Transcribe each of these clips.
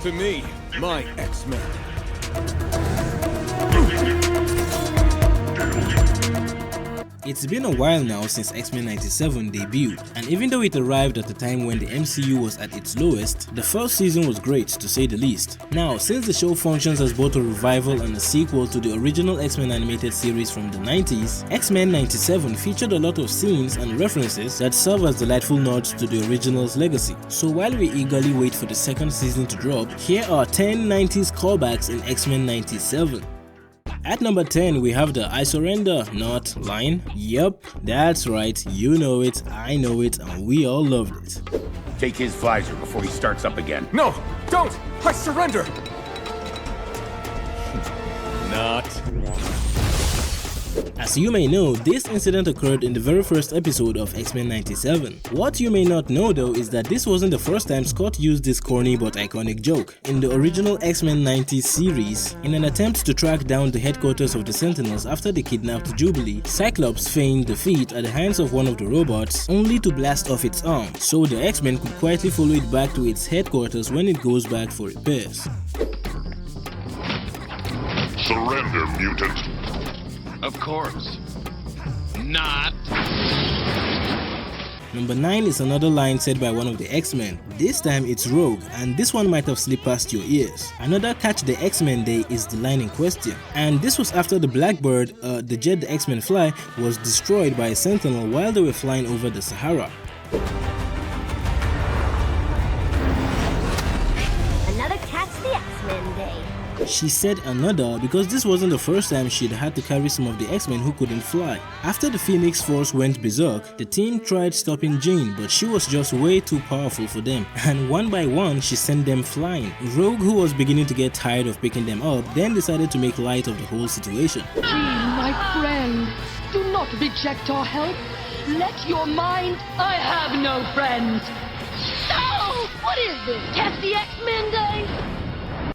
to me, my X-Men. It's been a while now since X-Men 97 debuted, and even though it arrived at a time when the MCU was at its lowest, the first season was great to say the least. Now, since the show functions as both a revival and a sequel to the original X-Men animated series from the 90s, X-Men 97 featured a lot of scenes and references that serve as delightful nods to the original's legacy. So while we eagerly wait for the second season to drop, here are 10 90s callbacks in X-Men 97. At number 10, we have the "I surrender, not" line. Yup, that's right, you know it, I know it, and we all loved it. Take his visor before he starts up again. No, don't! I surrender! Not. As you may know, this incident occurred in the very first episode of X-Men 97. What you may not know though is that this wasn't the first time Scott used this corny but iconic joke. In the original X-Men 90s series, in an attempt to track down the headquarters of the Sentinels after they kidnapped Jubilee, Cyclops feigned defeat at the hands of one of the robots only to blast off its arm, so the X-Men could quietly follow it back to its headquarters when it goes back for repairs. Surrender, mutant. Of course. Not. Number 9 is another line said by one of the X-Men. This time it's Rogue, and this one might have slipped past your ears. Another Catch the X-Men Day is the line in question. And this was after the Blackbird, the jet the X-Men fly, was destroyed by a Sentinel while they were flying over the Sahara. Another Catch the X-Men Day. She said another because this wasn't the first time she'd had to carry some of the X-Men who couldn't fly. After the Phoenix Force went berserk, the team tried stopping Jean, but she was just way too powerful for them, and one by one she sent them flying. Rogue, who was beginning to get tired of picking them up, then decided to make light of the whole situation. Jean, my friend, do not reject our help. Let your mind... I have no friends. No! What is this? Catch the X-Men Day?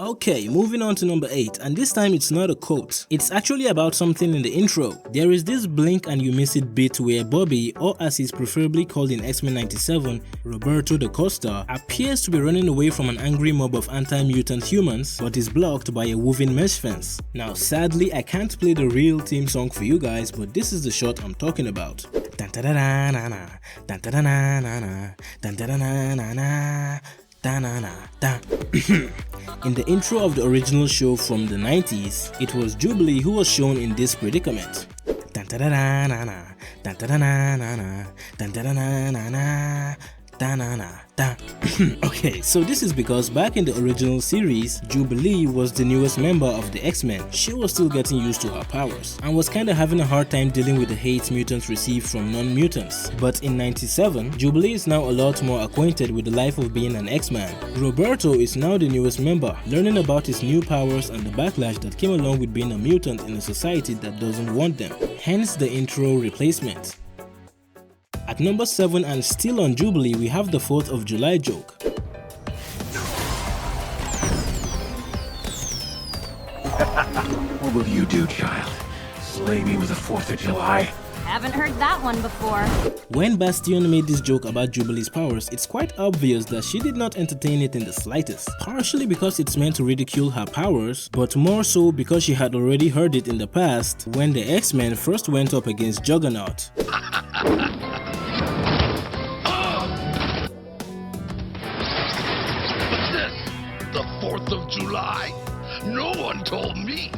Okay, moving on to number 8, and this time it's not a quote. It's actually about something in the intro. There is this blink and you miss it bit where Bobby, or as he's preferably called in X-Men 97, Roberto the Costa, appears to be running away from an angry mob of anti-mutant humans, but is blocked by a woven mesh fence. Now sadly, I can't play the real theme song for you guys, but this is the shot I'm talking about. In the intro of the original show from the 90s, it was Jubilee who was shown in this predicament. Okay, so this is because back in the original series, Jubilee was the newest member of the X-Men. She was still getting used to her powers and was kinda having a hard time dealing with the hate mutants received from non-mutants. But in 97, Jubilee is now a lot more acquainted with the life of being an X-Man. Roberto is now the newest member, learning about his new powers and the backlash that came along with being a mutant in a society that doesn't want them. Hence the intro replacement. At number 7 and still on Jubilee, we have the 4th of July joke. What will you do, child? Slay me with the 4th of July? Haven't heard that one before. When Bastion made this joke about Jubilee's powers, it's quite obvious that she did not entertain it in the slightest. Partially because it's meant to ridicule her powers, but more so because she had already heard it in the past when the X-Men first went up against Juggernaut. The 4th of July? No one told me.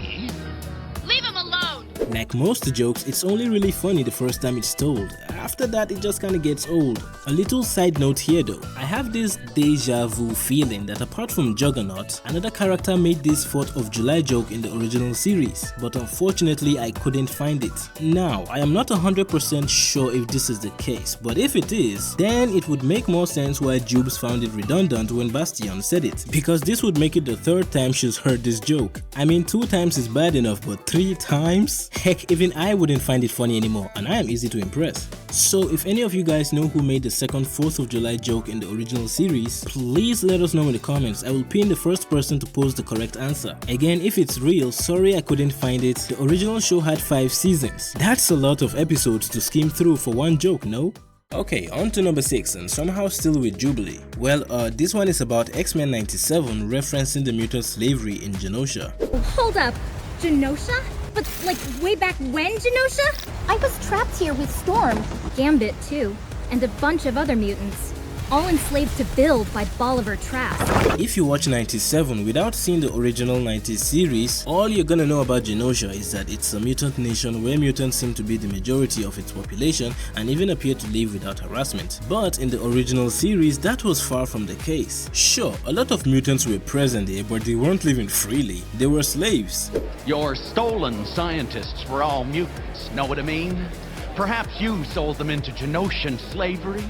Leave him alone. Like most jokes, it's only really funny the first time it's told. After that, it just kinda gets old. A little side note here though. I have this deja vu feeling that apart from Juggernaut, another character made this 4th of July joke in the original series, but unfortunately I couldn't find it. Now, I am not 100% sure if this is the case, but if it is, then it would make more sense why Jubes found it redundant when Bastion said it, because this would make it the 3rd time she's heard this joke. I mean, 2 times is bad enough, but 3 times? Heck, even I wouldn't find it funny anymore, and I am easy to impress. So if any of you guys know who made the second 4th of July joke in the original series, please let us know in the comments. I will pin the first person to post the correct answer. Again, if it's real, sorry I couldn't find it. The original show had 5 seasons. That's a lot of episodes to skim through for one joke, no? Okay, on to number 6, and somehow still with Jubilee. Well, this one is about X-Men 97 referencing the mutant slavery in Genosha. Hold up, Genosha? But like way back when, Genosha? I was trapped here with Storm. Gambit too, and a bunch of other mutants. All enslaved to Build by Bolivar Trask. If you watch 97 without seeing the original 90s series, all you're gonna know about Genosha is that it's a mutant nation where mutants seem to be the majority of its population and even appear to live without harassment. But in the original series, that was far from the case. Sure, a lot of mutants were present there, but they weren't living freely. They were slaves. Your stolen scientists were all mutants, know what I mean? Perhaps you sold them into Genoshan slavery?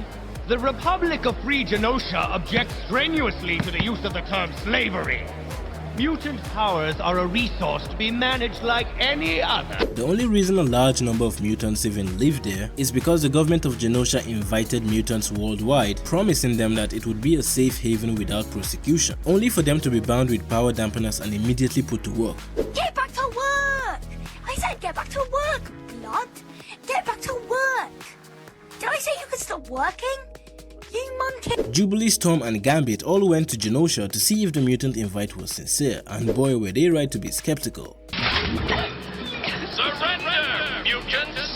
The Republic of Free Genosha objects strenuously to the use of the term slavery. Mutant powers are a resource to be managed like any other. The only reason a large number of mutants even live there is because the government of Genosha invited mutants worldwide, promising them that it would be a safe haven without prosecution, only for them to be bound with power dampeners and immediately put to work. Get back to work! I said get back to work, blood! Get back to work! Did I say you could stop working? You monkey! Jubilee, Storm and Gambit all went to Genosha to see if the mutant invite was sincere, and boy were they right to be skeptical. Surrender, mutants!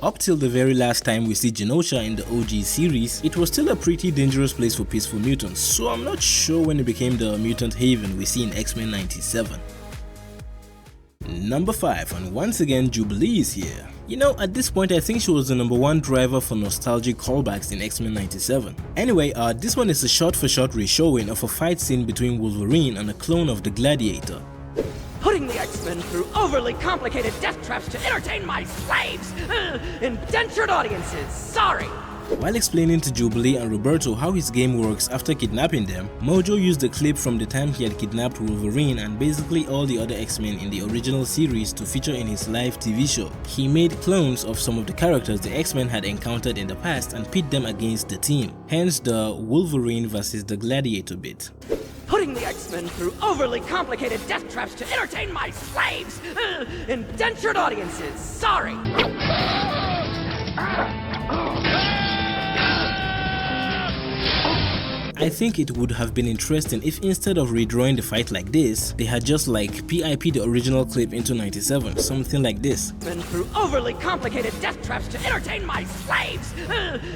Up till the very last time we see Genosha in the OG series, it was still a pretty dangerous place for peaceful mutants, so I'm not sure when it became the mutant haven we see in X-Men 97. Number 5, and once again Jubilee is here. You know, at this point I think she was the #1 driver for nostalgic callbacks in X-Men 97. Anyway, this one is a shot-for-shot reshowing of a fight scene between Wolverine and a clone of the Gladiator. Putting the X-Men through overly complicated death traps to entertain my slaves! Indentured audiences, sorry! While explaining to Jubilee and Roberto how his game works after kidnapping them, Mojo used a clip from the time he had kidnapped Wolverine and basically all the other X-Men in the original series to feature in his live TV show. He made clones of some of the characters the X-Men had encountered in the past and pit them against the team, hence the Wolverine versus the Gladiator bit. Putting the X-Men through overly complicated death traps to entertain my slaves! Indentured audiences, sorry! I think it would have been interesting if instead of redrawing the fight like this, they had just like PIP the original clip into 97, something like this. And through overly complicated death traps to entertain my slaves!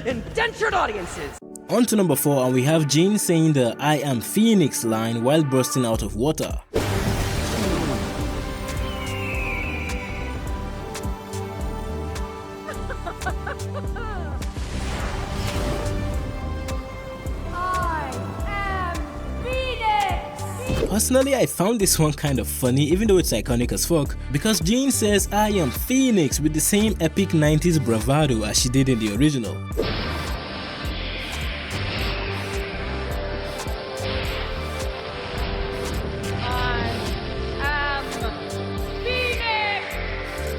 Indentured audiences! On to number 4, and we have Jean saying the "I am Phoenix" line while bursting out of water. Personally, I found this one kind of funny, even though it's iconic as fuck, because Jean says "I am Phoenix" with the same epic 90s bravado as she did in the original.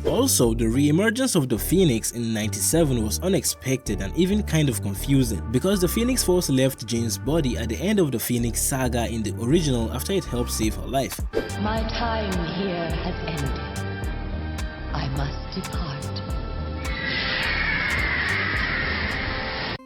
Also, the re-emergence of the Phoenix in 97 was unexpected and even kind of confusing, because the Phoenix Force left Jean's body at the end of the Phoenix saga in the original after it helped save her life. My time here has ended. I must depart.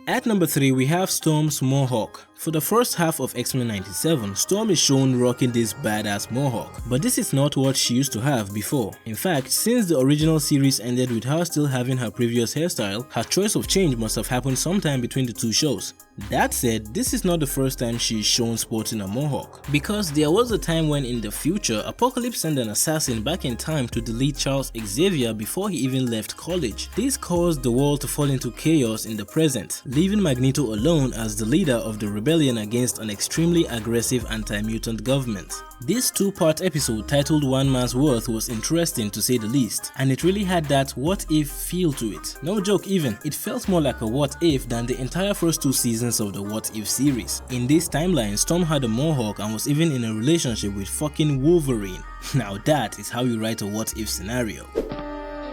At number 3, we have Storm's Mohawk. For the first half of X-Men 97, Storm is shown rocking this badass Mohawk, but this is not what she used to have before. In fact, since the original series ended with her still having her previous hairstyle, her choice of change must have happened sometime between the two shows. That said, this is not the first time she is shown sporting a Mohawk, because there was a time when in the future, Apocalypse sent an assassin back in time to delete Charles Xavier before he even left college. This caused the world to fall into chaos in the present, leaving Magneto alone as the leader of the rebellion against an extremely aggressive anti-mutant government. This two-part episode titled One Man's Worth was interesting to say the least, and it really had that what if feel to it. No joke even, it felt more like a what if than the entire first 2 seasons of the What If series. In this timeline, Storm had a Mohawk and was even in a relationship with fucking Wolverine. Now that is how you write a what if scenario.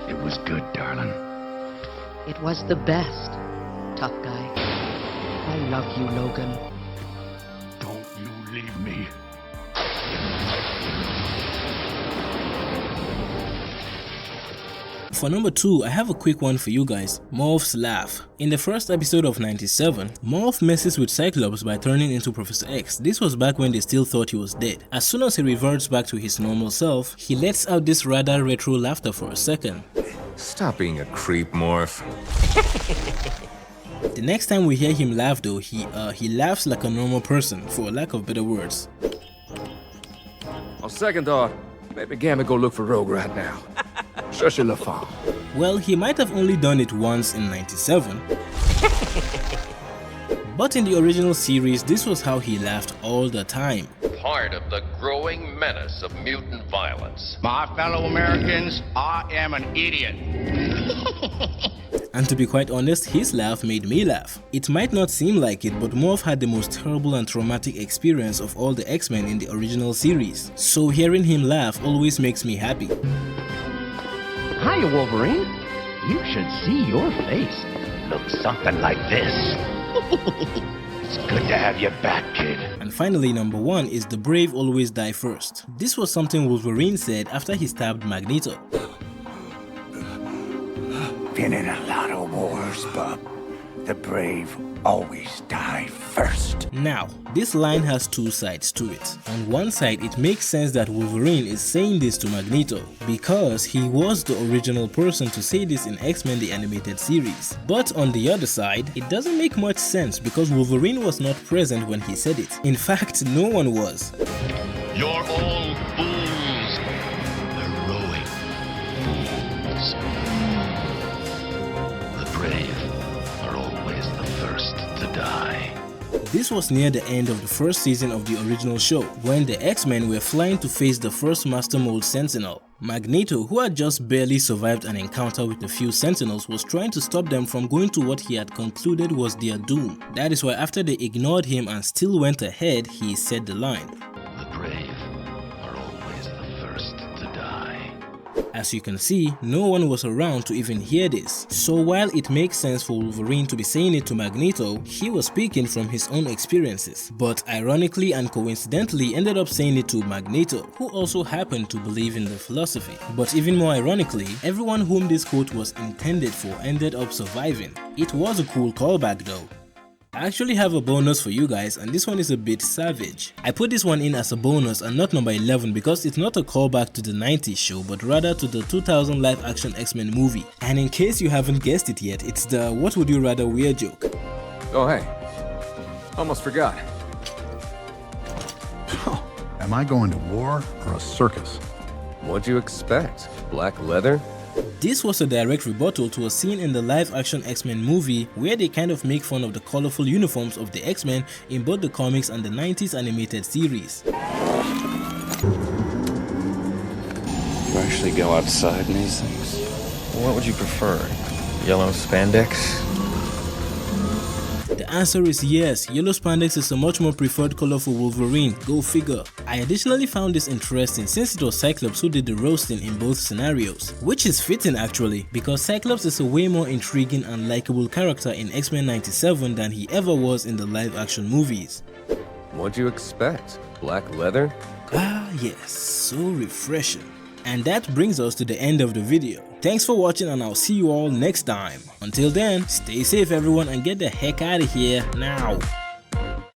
It was good, darling. It was the best, tough guy. I love you, Logan. Don't you leave me. For For number 2, I have a quick one for you guys, Morph's laugh. In the first episode of 97, Morph messes with Cyclops by turning into Professor X. This was back when they still thought he was dead. As soon as he reverts back to his normal self, he lets out this rather retro laughter for a second. Stop being a creep, Morph. The next time we hear him laugh though, he laughs like a normal person, for lack of better words. On second thought, maybe Gambit go look for Rogue right now. Shush your LaFawn. Well, he might have only done it once in 97. But in the original series, this was how he laughed all the time. Part of the growing menace of mutant violence. My fellow Americans, I am an idiot. And to be quite honest, his laugh made me laugh. It might not seem like it, but Morph had the most terrible and traumatic experience of all the X-Men in the original series. So hearing him laugh always makes me happy. Hiya, Wolverine. You should see your face. Looks something like this. It's good to have you back, kid. And finally, number 1 is the brave always die first. This was something Wolverine said after he stabbed Magneto. Been in a lot of wars, bub. The brave always die first. Now, this line has two sides to it. On one side, it makes sense that Wolverine is saying this to Magneto, because he was the original person to say this in X-Men the Animated Series. But on the other side, it doesn't make much sense because Wolverine was not present when he said it. In fact, no one was. You're all fools. Heroic fools. The brave are always the first to die. This was near the end of the first season of the original show, when the X-Men were flying to face the first Master Mold Sentinel. Magneto, who had just barely survived an encounter with a few Sentinels, was trying to stop them from going to what he had concluded was their doom. That is why after they ignored him and still went ahead, he said the line. The brave are always the first to die. As you can see, no one was around to even hear this. So while it makes sense for Wolverine to be saying it to Magneto, he was speaking from his own experiences, but ironically and coincidentally ended up saying it to Magneto, who also happened to believe in the philosophy. But even more ironically, everyone whom this quote was intended for ended up surviving. It was a cool callback though. I actually have a bonus for you guys, and this one is a bit savage. I put this one in as a bonus and not number 11 because it's not a callback to the 90s show, but rather to the 2000 live action X-Men movie. And in case you haven't guessed it yet, it's the what would you rather wear joke. Oh hey, almost forgot. Am I going to war or a circus? What'd you expect? Black leather? This was a direct rebuttal to a scene in the live-action X-Men movie where they kind of make fun of the colorful uniforms of the X-Men in both the comics and the 90s animated series. You actually go outside in these things? What would you prefer? Yellow spandex? The answer is yes, yellow spandex is a much more preferred color for Wolverine, go figure. I additionally found this interesting since it was Cyclops who did the roasting in both scenarios, which is fitting actually, because Cyclops is a way more intriguing and likable character in X-Men 97 than he ever was in the live action movies. What'd you expect? Black leather? Ah yes, so refreshing. And that brings us to the end of the video. Thanks for watching and I'll see you all next time. Until then, stay safe everyone and get the heck out of here now.